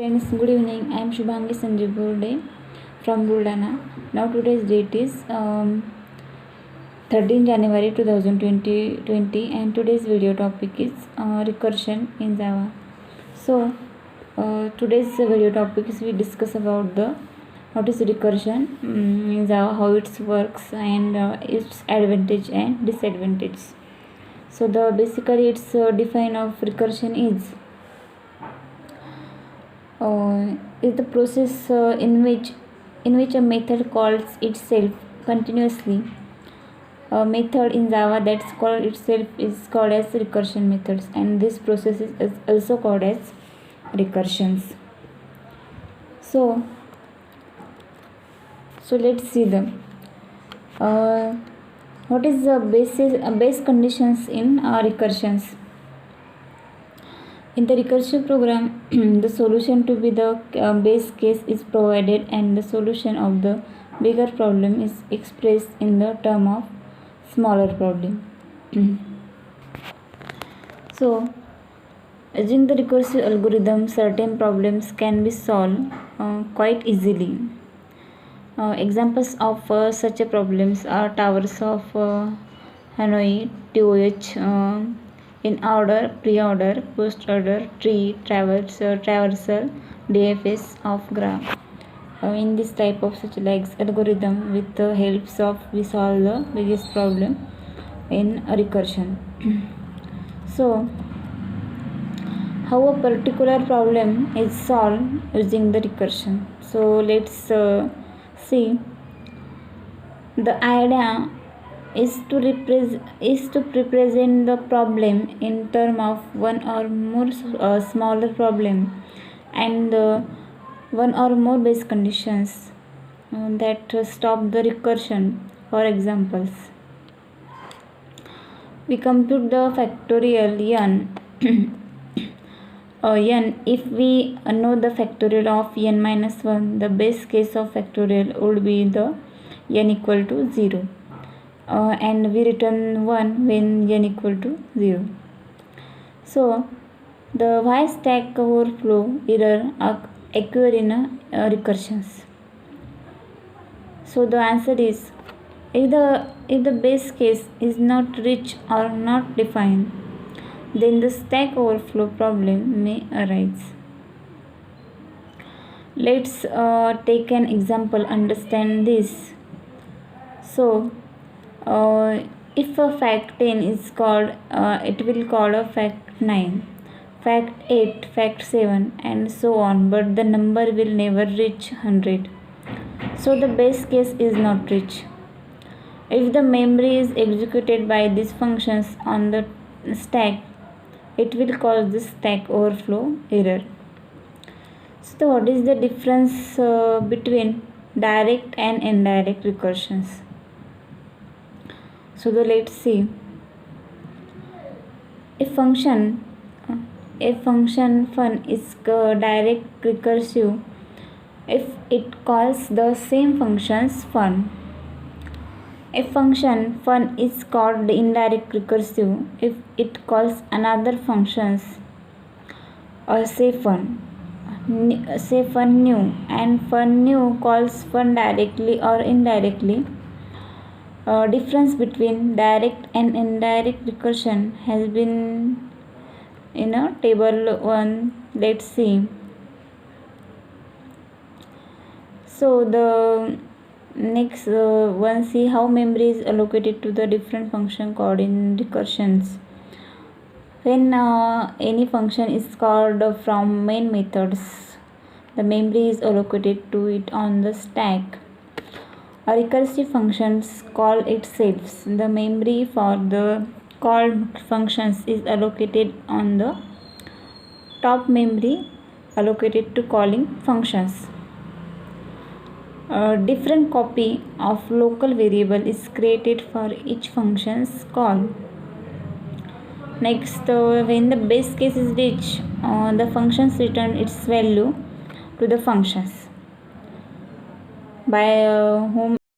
Friends, good evening. I am Shubhangi Sanjay Burde from Buldana. Now today's date is 13 January 2020 and today's video topic is recursion in Java. So today's video topic is we discuss about the what is recursion in Java, how it works and its advantage and disadvantage. So the basically its define of recursion is the process in which a method calls itself continuously. A method in Java that's called itself is called as recursion methods, and this process is also called as recursions. So let's see them. What is the base conditions in recursions? In the recursive program, the solution to be the base case is provided and the solution of the bigger problem is expressed in the term of smaller problem. So, using the recursive algorithm, certain problems can be solved quite easily. Examples of such a problems are towers of Hanoi, TOH, in order, pre-order, post-order, tree, traversal, DFS of graph. In this type of such like algorithm, with the helps of we solve the biggest problem in a recursion. So, how a particular problem is solved using the recursion. So let's see. The idea is to represent the problem in term of one or more smaller problem and one or more base conditions that stop the recursion. For examples, we compute the factorial n n if we know the factorial of n minus 1. The base case of factorial would be the n equal to 0. And we return 1 when n equal to 0. So the why stack overflow error occur in recursions. So the answer is if the base case is not rich or not defined, then the stack overflow problem may arise. Let's take an example, understand this. So if a fact 10 is called, it will call a fact 9, fact 8, fact 7 and so on, but the number will never reach 100. So the base case is not rich. If the memory is executed by these functions on the stack, it will cause the stack overflow error. So what is the difference between direct and indirect recursions? So let's see. A function fun is direct recursive if it calls the same functions fun. A function fun is called indirect recursive if it calls another functions or say fun new, and fun new calls fun directly or indirectly. Difference between direct and indirect recursion has been in a table 1. Let's see. So the next one, see how memory is allocated to the different function called in recursions. When any function is called from main methods, the memory is allocated to it on the stack. A recursive functions call itself. The memory for the called functions is allocated on the top memory allocated to calling functions. A different copy of local variable is created for each function's call. Next, when the base case is reached, the functions return its value to the functions by whom